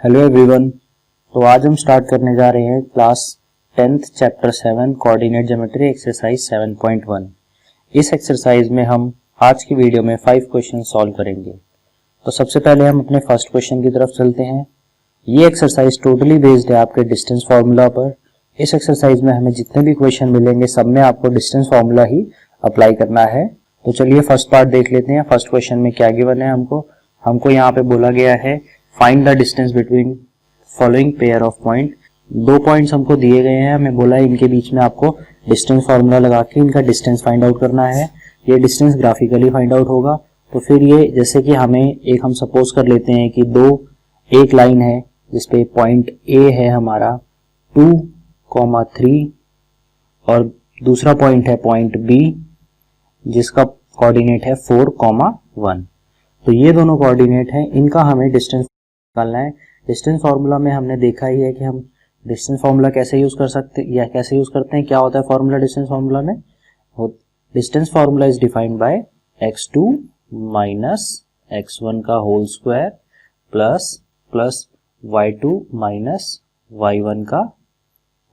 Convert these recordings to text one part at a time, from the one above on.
Hello everyone. तो आज हम स्टार्ट करने जा रहे हैं class 10th chapter 7 coordinate geometry exercise 7.1। इस एक्सरसाइज में हम आज की वीडियो में 5 क्वेश्चन सॉल्व करेंगे। तो सबसे पहले हम अपने फर्स्ट क्वेश्चन की तरफ चलते हैं। ये एक्सरसाइज टोटली बेस्ड है आपके डिस्टेंस फार्मूला पर। इस एक्सरसाइज में हमें जितने भी क्वेश्चन मिलेंगे सब में आपको डिस्टेंस फार्मूला ही अप्लाई करना है। तो चलिए फर्स्ट पार्ट देख लेते हैं। फर्स्ट क्वेश्चन में क्या गिवन है हमको यहाँ पे बोला गया है find the distance between following pair of point. 2 points हमको दिए गए हैं, हमें बोला है इनके बीच में आपको डिस्टेंस फार्मूला लगा के इनका डिस्टेंस फाइंड आउट करना है। ये डिस्टेंस ग्राफिकली फाइंड आउट होगा। तो फिर ये जैसे कि हमें एक हम सपोज कर लेते हैं कि एक लाइन है जिसपे पॉइंट ए है हमारा 2,3 और दूसरा पॉइंट है पॉइंट बी जिसका कोऑर्डिनेट है 4,1। तो ये दोनों कोऑर्डिनेट हैं, इनका हमें डिस्टेंस निकालना है। डिस्टेंस फार्मूला में हमने देखा ही है कि हम डिस्टेंस फार्मूला कैसे यूज कर सकते या कैसे यूज करते हैं। क्या होता है फार्मूला डिस्टेंस फार्मूला में? Distance formula is defined by x2 minus x1 का whole square plus y2 minus y1 का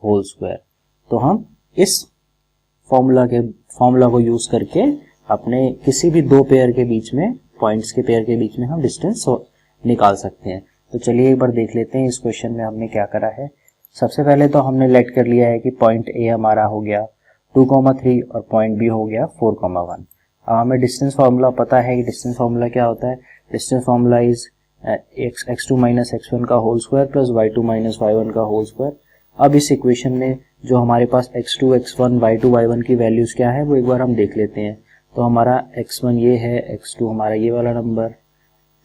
होल स्क्वायर। तो हम इस फार्मूला को यूज करके अपने किसी भी दो पेयर के बीच में पॉइंट्स के पेयर के बीच में हम डिस्टेंस निकाल सकते हैं। तो चलिए एक बार देख लेते हैं इस क्वेश्चन में हमने क्या करा है। सबसे पहले तो हमने लेट कर लिया है कि पॉइंट ए हमारा हो गया 2,3 और पॉइंट बी हो गया 4,1। अब हमें डिस्टेंस फार्मूला पता है कि डिस्टेंस फार्मूला क्या होता है। Distance formula is x2 minus x1 का whole square plus y2 minus y1 का होल स्क्वायर। अब इस इक्वेशन में जो हमारे पास x2 x1 y2 y1 की वैल्यूज क्या है वो एक बार हम देख लेते हैं। तो हमारा x1 ये है, x2 हमारा ये वाला नंबर,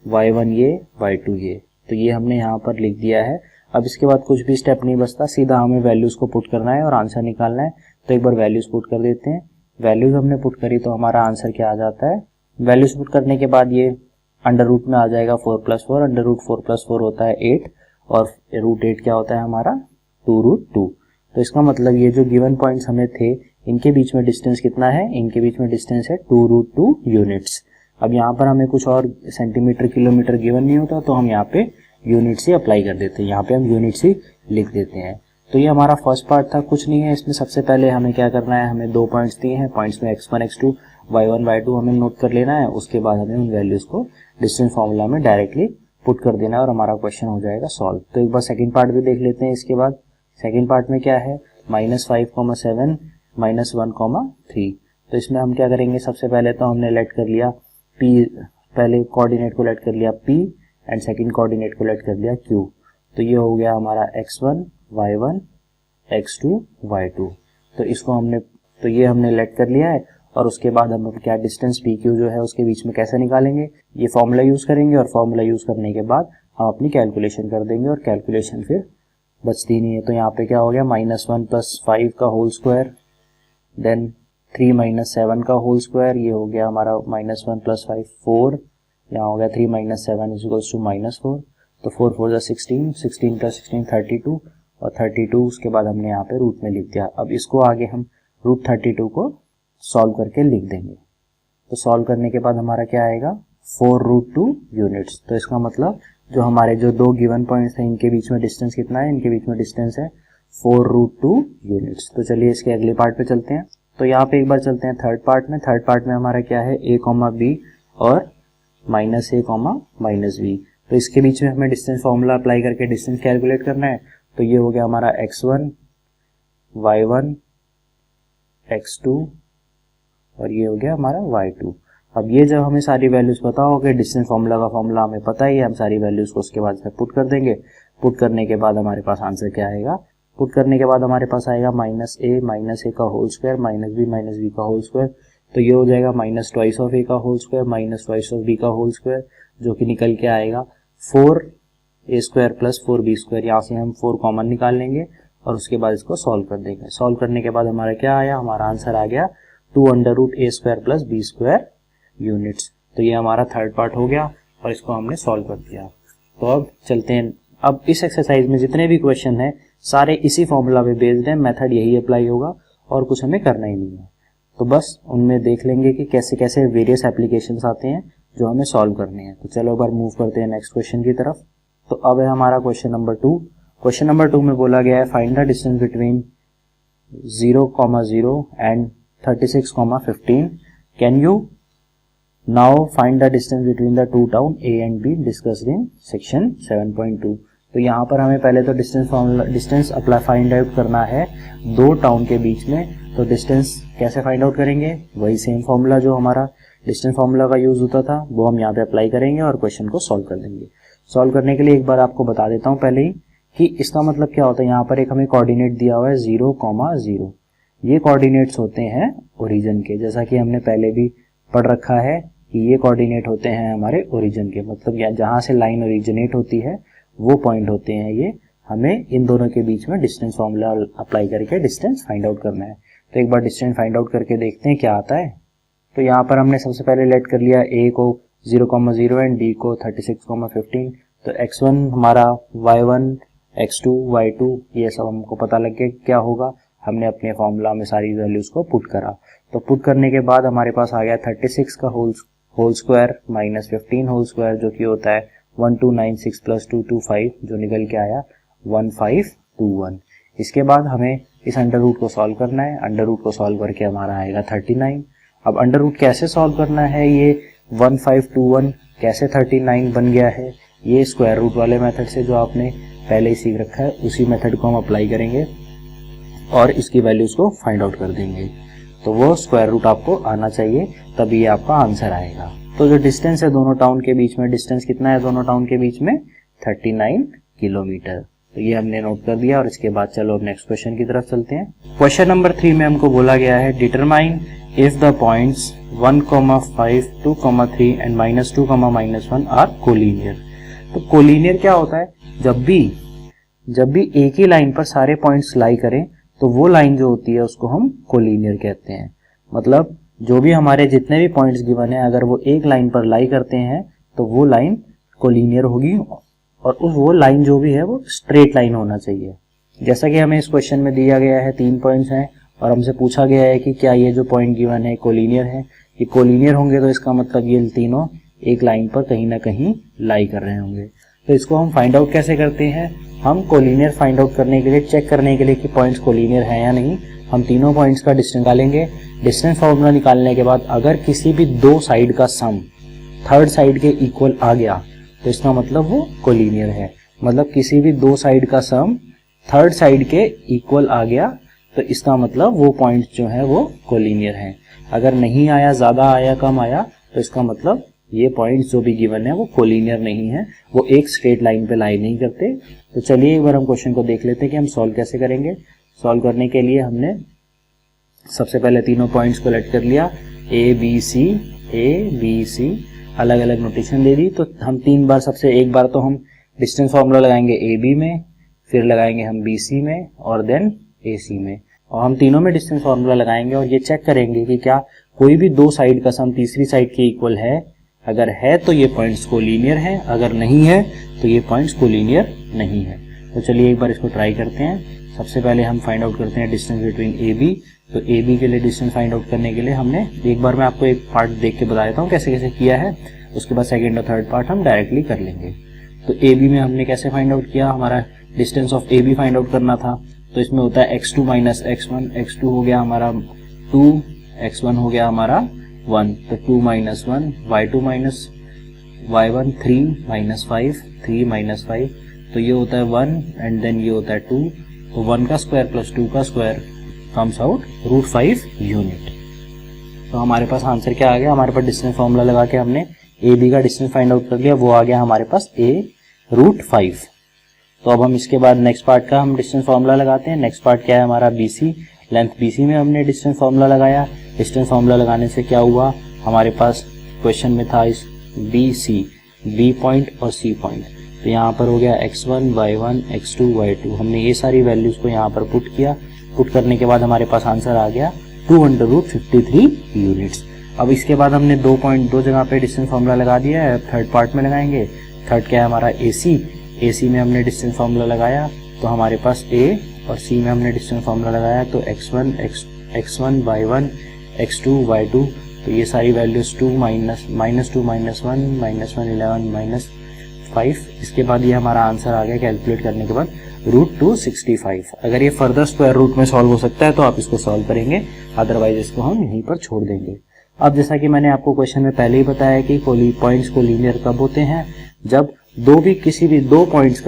y1 ये, y2 ये। तो ये हमने यहाँ पर लिख दिया है। अब इसके बाद कुछ भी स्टेप नहीं बचता, सीधा हमें वैल्यूज को पुट करना है और आंसर निकालना है। तो एक बार वैल्यूज पुट कर देते हैं। वैल्यूज हमने पुट करी तो हमारा आंसर क्या आ जाता है। वैल्यूज पुट करने के बाद ये अंडर रूट में आ जाएगा 4 + 4। अंडर रूट 4 + 4 होता है 8 और रूट 8 क्या होता है हमारा 2√2। तो इसका मतलब ये जो गिवन पॉइंट्स हमें थे इनके बीच में डिस्टेंस कितना है, इनके बीच में डिस्टेंस है 2√2 यूनिट्स। अब यहाँ पर हमें कुछ और सेंटीमीटर किलोमीटर गिवन नहीं होता तो हम यहाँ पे यूनिट्स ही अप्लाई कर देते हैं, यहाँ पे हम यूनिट्स ही लिख देते हैं। तो ये हमारा फर्स्ट पार्ट था, कुछ नहीं है इसमें। सबसे पहले हमें क्या करना है, हमें 2 पॉइंट्स दिए हैं, पॉइंट्स में x1 x2 y1 y2 हमें नोट कर लेना है। उसके बाद हमें उन वैल्यूज को डिस्टेंस फार्मूला में डायरेक्टली पुट कर देना है और हमारा क्वेश्चन हो जाएगा सॉल्व। तो एक बार सेकेंड पार्ट भी देख लेते हैं। इसके बाद सेकेंड पार्ट में क्या है, -5,7 -1,3। तो इसमें हम क्या करेंगे, सबसे पहले तो हमने लेट कर लिया p, पहले कोऑर्डिनेट को लेट कर लिया p एंड सेकंड कोऑर्डिनेट को लेट कर लिया q। तो ये हो गया हमारा x1 y1 x2 y2। तो इसको ये हमने लेट कर लिया है और उसके बाद हम क्या डिस्टेंस pq जो है उसके बीच में कैसे निकालेंगे, ये फॉर्मूला यूज करेंगे और फॉर्मूला यूज करने के बाद हम अपनी कैलकुलेशन कर देंगे और कैलकुलेशन फिर बचती नहीं है। तो यहाँ पे क्या हो गया -1 + 5 का होल स्क्वायर, देन 3 - 7 का होल स्क्वायर, ये हो गया हमारा -1 + 5 4, यहाँ हो गया 3 - 7 = -4। तो 4 4 16, 16 + 16 32 और 32 उसके बाद हमने यहाँ पे रूट में लिख दिया। अब इसको आगे हम √32 को सॉल्व करके लिख देंगे। तो सॉल्व करने के बाद हमारा क्या आएगा 4√2 यूनिट्स। तो इसका मतलब जो हमारे जो दो गिवन पॉइंट्स हैं इनके बीच में डिस्टेंस कितना है, इनके बीच में डिस्टेंस है 4√2 यूनिट्स। तो चलिए इसके अगले पार्ट पे चलते हैं। तो यहाँ पे एक बार चलते हैं थर्ड पार्ट में। थर्ड पार्ट में हमारा क्या है a, b और -a, -b। तो इसके बीच में हमें डिस्टेंस फार्मूला अप्लाई करके डिस्टेंस कैलकुलेट करना है। तो ये हो गया हमारा x1 y1 x2 और ये हो गया हमारा y2। अब ये जब हमें सारी वैल्यूज पता हो गए, डिस्टेंस फार्मूला का फार्मूला हमें पता ही है, हम सारी वैल्यूज को उसके बाद पुट कर देंगे। पुट करने के बाद हमारे पास आंसर क्या आएगा, पुट करने के बाद हमारे पास आएगा -a का होल स्क्वायर -b का होल स्क्वायर। तो ये हो जाएगा -2 का होल स्क्वायर -2 का होल स्क्वायर, जो कि निकल के आएगा 4a² + 4b²। यहाँ से हम 4 कॉमन निकाल लेंगे और उसके बाद इसको सॉल्व कर देंगे। सॉल्व करने के बाद हमारा क्या आया, हमारा आंसर आ गया 2√a² + b² यूनिट्स। तो ये हमारा थर्ड पार्ट हो गया और इसको हमने सॉल्व कर दिया। तो अब चलते हैं, अब इस एक्सरसाइज में जितने भी क्वेश्चन हैं सारे इसी फॉर्मूला पे बेस्ड हैं, मेथड यही अप्लाई होगा और कुछ हमें करना ही नहीं है। तो बस उनमें देख लेंगे कि कैसे कैसे वेरियस एप्लीकेशंस आते हैं जो हमें सॉल्व करने हैं। तो चलो एक बार मूव करते हैं नेक्स्ट क्वेश्चन की तरफ। तो अब है हमारा क्वेश्चन नंबर 2। क्वेश्चन नंबर 2 में बोला गया है find the distance between 0,0 and 36,15। Can you now find the distance between the two town A and be discussed in section 7.2। तो यहाँ पर हमें पहले तो डिस्टेंस अप्लाई फाइंड आउट करना है दो टाउन के बीच में। तो डिस्टेंस कैसे फाइंड आउट करेंगे, वही सेम फॉर्मूला जो हमारा डिस्टेंस फॉर्मूला का यूज होता था वो हम यहाँ पे अप्लाई करेंगे और क्वेश्चन को सॉल्व कर देंगे। सॉल्व करने के लिए एक बार आपको बता देता हूँ पहले ही कि इसका मतलब क्या होता है। यहाँ पर एक हमें कोऑर्डिनेट दिया हुआ है 0,0। ये कोऑर्डिनेट्स होते हैं ओरिजिन के, जैसा कि हमने पहले भी पढ़ रखा है कि ये कोऑर्डिनेट होते हैं हमारे ओरिजिन के, मतलब जहाँ से लाइन ओरिजिनेट होती है वो पॉइंट होते हैं ये। हमें इन दोनों के बीच में डिस्टेंस फॉर्मूला अप्लाई करके डिस्टेंस फाइंड आउट करना है। तो एक बार डिस्टेंस फाइंड आउट करके देखते हैं क्या आता है। तो यहाँ पर हमने सबसे पहले लेट कर लिया a को 0,0 एंड b को 36,15। तो x1 हमारा y1, x2, y2 ये सब हमको पता लग गया क्या होगा। हमने अपने फॉर्मूला में सारी वैल्यूज को पुट करा। तो पुट करने के बाद हमारे पास आ गया 36 का whole square minus 15 whole square, जो कि होता है 1296 प्लस 225, जो निकल के आया 1521। इसके बाद हमें इस अंडर रूट को सॉल्व करना है। अंडर रूट को सॉल्व करके हमारा आएगा 39। अब अंडर रूट कैसे सॉल्व करना है, ये 1521 कैसे 39 बन गया है, ये स्क्वायर रूट वाले मेथड से जो आपने पहले ही सीख रखा है उसी मेथड को हम अप्लाई करेंगे और इसकी वैल्यूज को फाइंड आउट कर देंगे। तो वो स्क्वायर रूट आपको आना चाहिए, तभी ये आपका आंसर आएगा। तो जो डिस्टेंस है दोनों टाउन के बीच में, डिस्टेंस कितना है दोनों टाउन के बीच में, 39 किलोमीटर। तो ये हमने नोट कर दिया और इसके बाद चलो अब नेक्स्ट क्वेश्चन की तरफ चलते हैं। क्वेश्चन नंबर 3 में हमको बोला गया है determine if the points 1,5, 2,3 and -2, -1 are collinear. तो कोलिनियर क्या होता है, जब भी एक ही लाइन पर सारे पॉइंट्स लाई करें तो वो लाइन जो होती है उसको हम कोलिनियर कहते हैं। मतलब जो भी हमारे जितने भी पॉइंट्स गिवन है अगर वो एक लाइन पर लाई करते हैं तो वो लाइन कोलिनियर होगी और वो लाइन जो भी है वो स्ट्रेट लाइन होना चाहिए। जैसा कि हमें इस क्वेश्चन में दिया गया है 3 पॉइंट्स हैं और हमसे पूछा गया है कि क्या ये जो पॉइंट गिवन है कोलिनियर है। ये कोलिनियर होंगे तो इसका मतलब ये तीनों एक लाइन पर कहीं ना कहीं लाई कर रहे होंगे। तो इसको हम फाइंड आउट कैसे करते हैं, हम कोलिनियर फाइंड आउट करने के लिए, चेक करने के लिए कि पॉइंट्स कोलिनियर है या नहीं, हम तीनों पॉइंट्स का डिस्टेंस निकालेंगे। डिस्टेंस फॉर्मूला निकालने के बाद अगर किसी भी दो साइड का सम थर्ड साइड के इक्वल आ गया तो इसका मतलब वो कोलिनियर है। मतलब किसी भी दो साइड का सम थर्ड साइड के इक्वल आ गया तो इसका मतलब वो पॉइंट जो है वो कोलिनियर है। अगर नहीं आया, ज्यादा आया, कम आया, तो इसका मतलब ये पॉइंट्स जो भी गिवन है वो कोलिनियर नहीं है, वो एक स्ट्रेट लाइन पे लाई नहीं करते। तो चलिए एक बार हम क्वेश्चन को देख लेते हैं कि हम सॉल्व कैसे करेंगे। सॉल्व करने के लिए हमने सबसे पहले तीनों पॉइंट्स को लेट कर लिया, ए बी सी अलग अलग नोटेशन दे दी। तो हम 3 बार, एक बार तो हम डिस्टेंस फॉर्मूला लगाएंगे ए बी में, फिर लगाएंगे हम बी सी में और देन ए सी में, और हम तीनों में डिस्टेंस फॉर्मूला लगाएंगे और ये चेक करेंगे कि क्या कोई भी दो साइड का सम तीसरी साइड के इक्वल है। अगर है तो ये पॉइंट्स कोलिनियर है, अगर नहीं है तो ये पॉइंट्स कोलिनियर नहीं है। तो चलिए एक बार इसको ट्राई करते हैं। सबसे पहले हम फाइंड आउट करते हैं डिस्टेंस बिटवीन ए बी। तो ए बी के लिए डिस्टेंस फाइंड आउट करने के लिए हमने एक बार मैं आपको एक पार्ट देख के बता देता हूँ कैसे कैसे किया है, उसके बाद सेकंड और थर्ड पार्ट हम डायरेक्टली कर लेंगे। तो ए बी में हमने कैसे फाइंड आउट किया, हमारा distance of A B find out करना था। तो इसमें होता है x2 माइनस x1, x2 हो गया हमारा 2, x1 हो गया हमारा 1, तो 2 minus 1, y2 minus y1 3 minus 5, 3 minus 5, तो ये होता है 1 एंड देन ये होता है 2। तो 1 का स्क्वायर प्लस 2 का स्क्वायर कम्स आउट √5 यूनिट। तो हमारे पास आंसर क्या आ गया, हमारे पास डिस्टेंस फॉर्मूला लगा के हमने ए बी का डिस्टेंस फाइंड आउट कर लिया, वो आ गया हमारे पास a√5। तो अब हम इसके बाद नेक्स्ट पार्ट का हम डिस्टेंस फॉर्मूला लगाते हैं। नेक्स्ट पार्ट क्या है हमारा BC, लेंथ BC में हमने डिस्टेंस फॉर्मूला लगाया। डिस्टेंस फॉर्मूला लगाने से क्या हुआ, हमारे पास क्वेश्चन में था इस BC, B पॉइंट और C पॉइंट। तो यहाँ पर हो गया x1, y1, x2, y2, हमने ये सारी वैल्यूज को यहाँ पर पुट किया। पुट करने के बाद हमारे पास आंसर आ गया 2√53 यूनिट्स। अब इसके बाद हमने दो जगह पे डिस्टेंस फॉर्मूला लगा दिया है, थर्ड पार्ट में लगाएंगे। थर्ड क्या है हमारा AC में हमने डिस्टेंस फॉर्मूला लगाया, तो हमारे पास A और C में हमने डिस्टेंस फॉर्मूला लगाया, तो x1, y1, x2, y2, तो ये सारी वैल्यूज -2 -1, -1 11, 5, इसके बाद ये हमारा आंसर आ गया कैलकुलेट करने के बाद √265। अगर ये फर्दर स्क्वायर रूट में सॉल्व हो सकता है तो आप इसको सॉल्व करेंगे, अदरवाइज इसको हम यहीं पर छोड़ देंगे। अब जैसा कि मैंने आपको क्वेश्चन में पहले ही बताया कि पॉइंट्स को लीनियर कब होते हैं, जब किसी भी दो पॉइंट्स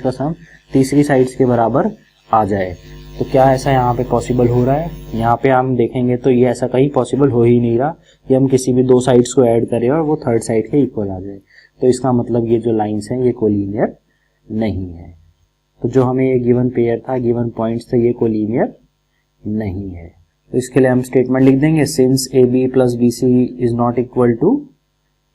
का सम तीसरी साइड्स के बराबर आ जाए। तो क्या ऐसा यहाँ पे पॉसिबल हो रहा है? यहाँ पे हम देखेंगे तो ये ऐसा कहीं पॉसिबल हो ही नहीं रहा कि हम किसी भी दो साइड्स को ऐड करें और वो थर्ड साइड के इक्वल आ जाए। तो इसका मतलब ये जो लाइंस हैं ये कोलीनियर नहीं है। तो जो हमें ये गिवन पेयर था, गिवन पॉइंट्स थे, ये कोलीनियर नहीं है। तो इसके लिए हम स्टेटमेंट लिख देंगे, since AB plus BC is not equal to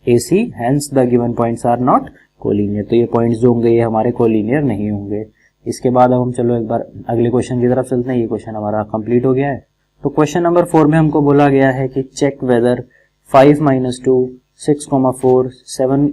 AC, hence the given points are not collinear. तो ये पॉइंट्स जो होंगे ये हमारे कोलीनियर नहीं होंगे। इसके बाद अब हम चलो एक बार अगले क्वेश्चन की तरफ चलते हैं। ये क्वेश्चन हमारा कंप्लीट हो गया है। तो क्वेश्चन नंबर 4 में हमको बोला गया है कि check whether 5 - 2, 6, 4, 7,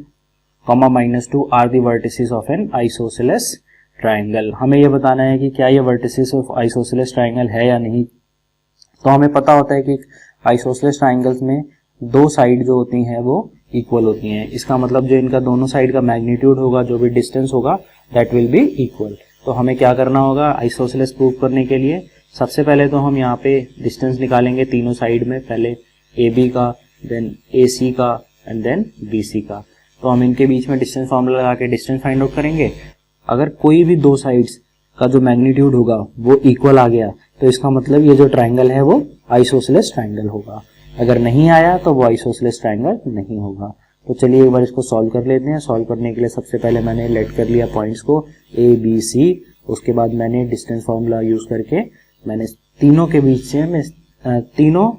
-2 are the vertices of an isosceles triangle. हमें ये बताना है कि क्या ये वर्टिसेस ऑफ आइसोसेलेस ट्राइंगल है या नहीं। तो हमें पता होता है कि आइसोसेलेस ट्राइंगल्स में दो साइड जो होती हैं वो इक्वल होती हैं। इसका मतलब जो इनका दोनों साइड का मैग्नीट्यूड होगा, जो भी डिस्टेंस होगा, दैट विल बी इक्वल। तो हमें क्या करना होगा आइसोसेलेस प्रूव करने के लिए? सबसे पहले तो हम यहाँ पे डिस्टेंस निकालेंगे तीनों साइड में, पहले AB का, देन AC का एंड देन BC का। तो हम इनके बीच में डिस्टेंस फॉर्मूला लगा के डिस्टेंस फाइंड आउट करेंगे। अगर कोई भी दो साइड्स का जो मैग्नीट्यूड होगा वो इक्वल आ गया तो इसका मतलब ये जो ट्राइंगल है वो आइसोसेलेस ट्राइंगल होगा। अगर नहीं आया तो वो आइसोसेलेस ट्राइंगल नहीं होगा। तो चलिए एक बार इसको सॉल्व कर लेते हैं। सॉल्व करने के लिए सबसे पहले मैंने लेट कर लिया पॉइंट्स को A B C, उसके बाद मैंने डिस्टेंस फॉर्मूला यूज करके मैंने तीनों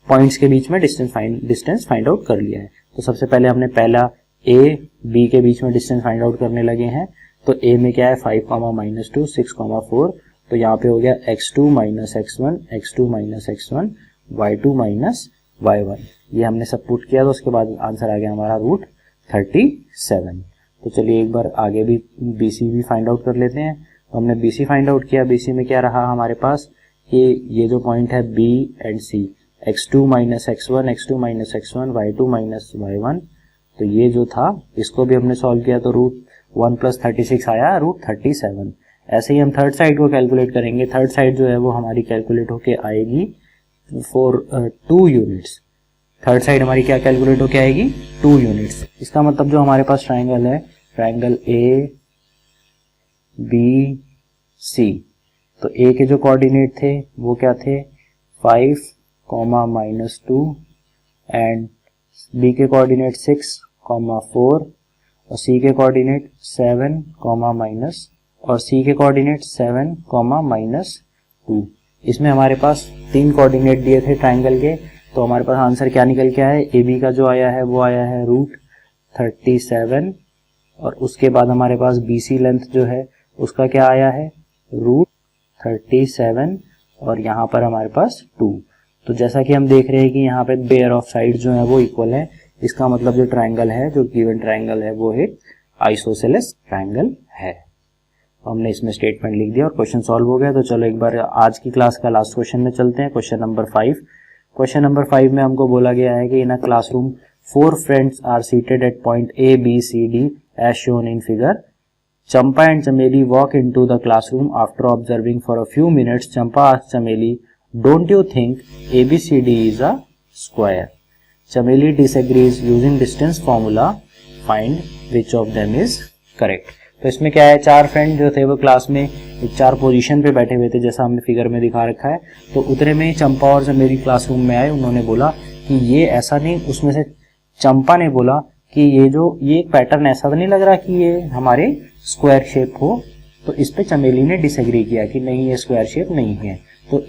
पॉइंट्स के बीच में डिस्टेंस फाइंड आउट कर लिया है। तो सबसे पहले हमने पहला A B के बीच में डिस्टेंस फाइंड आउट करने लगे हैं। तो A में क्या है 5, -2, 6, 4, तो यहाँ पे हो गया x2 - x1, x2 - x1, y2 - y1। ये हमने सब पुट किया तो उसके बाद आंसर आ गया हमारा √37। तो चलिए एक बार आगे भी BC भी फाइंड आउट कर लेते हैं। तो हमने BC फाइंड आउट किया। BC में क्या रहा हमारे पास कि ये जो पॉइंट है B and C, x2 - x1, x2 - x1, y2 - y1। तो ये जो था इसको भी हमने सॉल्व किया तो √1 + 36 आया √37। ऐसे ही हम थर्ड साइड को कैलकुलेट करेंगे। थर्ड साइड जो है वो हमारी कैलकुलेट होके आएगी फॉर 2 यूनिट्स। थर्ड साइड हमारी क्या कैलकुलेट होके आएगी 2 यूनिट्स। इसका मतलब जो हमारे पास ट्राइंगल है, ट्राइंगल A B C, तो A के जो कोऑर्डिनेट थे वो क्या थे 5, -2 एंड B के कोऑर्डिनेट 6, 4 और C के कोऑर्डिनेट 7, और C के कोऑर्डिनेट 7, -2। इसमें हमारे पास 3 कोऑर्डिनेट दिए थे ट्राइंगल के। तो हमारे पास आंसर क्या निकल के आया है, AB का जो आया है वो आया है √37 और उसके बाद हमारे पास BC लेंथ जो है उसका क्या आया है √37 और यहाँ पर हमारे पास 2। तो जैसा कि हम देख रहे हैं कि यहाँ पे पेयर ऑफ साइड जो है वो इक्वल है। इसका मतलब जो ट्राइंगल है, जो गिवन ट्राइंगल है वो एक आइसोसेलेस ट्राइंगल है। तो हमने इसमें स्टेटमेंट लिख दिया और क्वेश्चन सॉल्व हो गया। तो चलो एक बार आज की क्लास का लास्ट क्वेश्चन में चलते हैं, क्वेश्चन नंबर 5। क्वेश्चन नंबर 5 में हमको बोला गया है कि in a classroom 4 friends are seated at point A B C D as shown in figure. Champa and Chameli walk into the classroom after observing for a few minutes. Champa asked Chameli, "Don't you think ABCD is a square?" Chameli disagrees. Using distance formula, find which of them is correct. तो इसमें क्या है, 4 friend जो थे वो class में 4 position पे बैठे हुए थे जैसा हमने फिगर में दिखा रखा है। तो उतरे में चंपा और चमेली क्लासरूम में आए। उन्होंने बोला कि ये ऐसा नहीं, उसमें से चंपा ने बोला कि ये एक पैटर्न ऐसा तो नहीं लग रहा कि ये हमारे स्क्वायर शेप हो। तो इस पे चमेली ने डिसएग्री किया कि नहीं, ये स्क्वायर शेप नहीं है। तो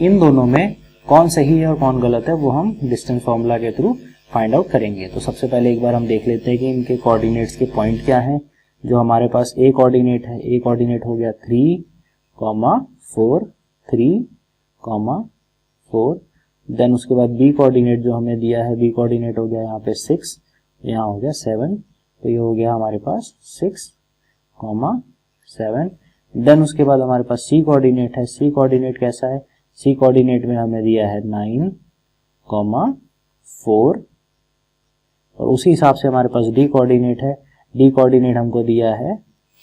इन दोनों में कौन सही है और कौन गलत है वो हम डिस्टेंस फॉर्मूला के थ्रू फाइंड आउट करेंगे। तो सबसे पहले एक बार हम देख लेते हैं कि इनके कोऑर्डिनेट्स के पॉइंट क्या हैं। जो हमारे पास ए कोऑर्डिनेट है, ए कोऑर्डिनेट हो गया 3, 4, 3, 4। देन उसके बाद बी कोऑर्डिनेट जो हमें दिया है, बी कोऑर्डिनेट हो गया यहाँ पे 6, यहाँ हो गया 7। तो ये हो गया हमारे पास 6, 7। देन उसके बाद हमारे पास सी कोऑर्डिनेट है। सी कोऑर्डिनेट कैसा है, सी कोऑर्डिनेट में हमें दिया है 9, 4। और उसी हिसाब से हमारे पास डी कोऑर्डिनेट है। डी कोऑर्डिनेट हमको दिया है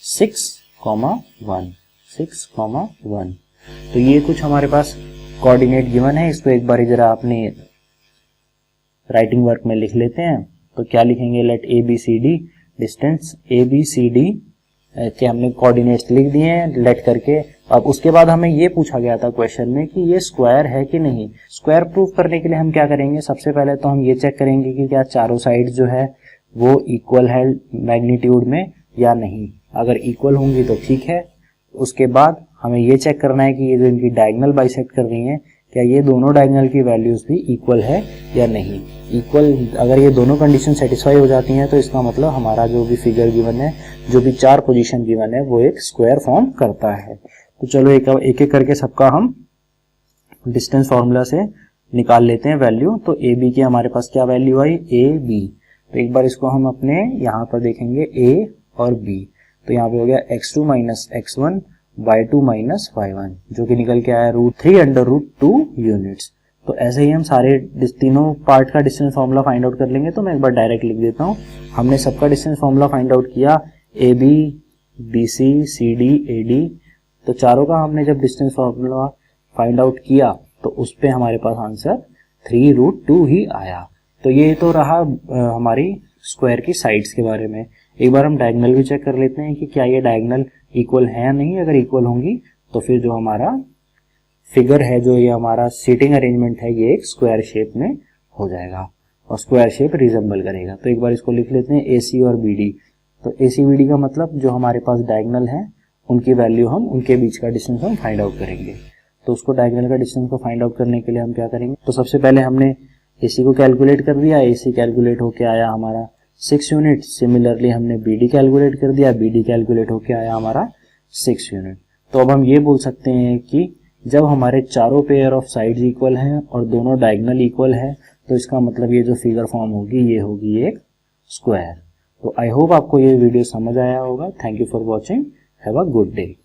6,1 6,1। तो ये कुछ हमारे पास कोऑर्डिनेट गिवन है। इसको एक बार जरा अपने राइटिंग वर्क में लिख लेते हैं। तो क्या लिखेंगे, let A B C D, distance A B C D के हमने कोऑर्डिनेट्स लिख दिए हैं लेट करके। अब उसके बाद हमें ये पूछा गया था क्वेश्चन में कि ये स्क्वायर है कि नहीं। स्क्वायर प्रूफ करने के लिए हम क्या करेंगे, सबसे पहले तो हम ये चेक करेंगे कि क्या चारों साइड जो है वो इक्वल है मैग्नीट्यूड में या नहीं। अगर इक्वल होंगी तो ठीक है। उसके बाद हमें ये चेक करना है कि ये जो इनकी डायगोनल बाइसेक्ट कर रही हैं, क्या ये दोनों डायगोनल की वैल्यूज भी इक्वल है या नहीं। इक्वल, अगर ये दोनों कंडीशन सेटिस्फाई हो जाती हैं तो इसका मतलब हमारा जो भी फिगर गिवन है, जो भी 4 पोजीशन गिवन है, वो एक स्क्वायर फॉर्म करता है। तो चलो एक एक करके सबका हम डिस्टेंस फॉर्मूला से निकाल लेते हैं वैल्यू। तो ए बी की हमारे पास क्या वैल्यू आई, ए बी। तो एक बार इसको हम अपने यहाँ पर देखेंगे ए और बी। तो यहाँ पे हो गया x2 minus x1 y2 minus y1, जो कि निकल के आया √3/√2 यूनिट्स। तो ऐसे ही हम सारे तीनों पार्ट का डिस्टेंस फॉर्मूला फाइंड आउट कर लेंगे। तो मैं एक बार डायरेक्ट लिख देता हूँ। हमने सबका डिस्टेंस फॉर्मूला फाइंड आउट किया, A B, B C, C D, A D. तो चारों का हमने जब डिस्टेंस फॉर्मूला फाइंड आउट किया तो उस पे हमारे पास आंसर 3√2 ही आया। तो ये तो रहा हमारी स्क्वायर की साइड्स के बारे में। एक बार हम डायगोनल भी चेक कर लेते हैं कि क्या ये डायगोनल इक्वल है या नहीं। अगर इक्वल होंगी तो फिर जो हमारा फिगर है, जो ये हमारा सीटिंग अरेंजमेंट है, ये एक स्क्वायर शेप में हो जाएगा और स्क्वायर शेप रिजेंबल करेगा। तो एक बार इसको लिख लेते हैं ए सी और बी डी। तो ए सी बी डी का मतलब जो हमारे पास डायगोनल है उनकी वैल्यू हम उनके बीच का डिस्टेंस हम फाइंड आउट करेंगे। तो उसको डायगोनल का डिस्टेंस को फाइंड आउट करने के लिए हम क्या करेंगे, तो सबसे पहले हमने ए सी को कैलकुलेट कर दिया। ए सी कैलकुलेट होके आया हमारा 6 यूनिट। सिमिलरली हमने बी डी कैलकुलेट कर दिया, बी डी कैलकुलेट होके आया हमारा 6 यूनिट। तो अब हम ये बोल सकते हैं कि जब हमारे चारों पेयर ऑफ साइड्स इक्वल हैं और दोनों डायगोनल इक्वल है, तो इसका मतलब ये जो फिगर फॉर्म होगी ये होगी एक स्क्वायर। तो आई होप आपको ये वीडियो समझ आया होगा। Thank you for watching. Have a good day.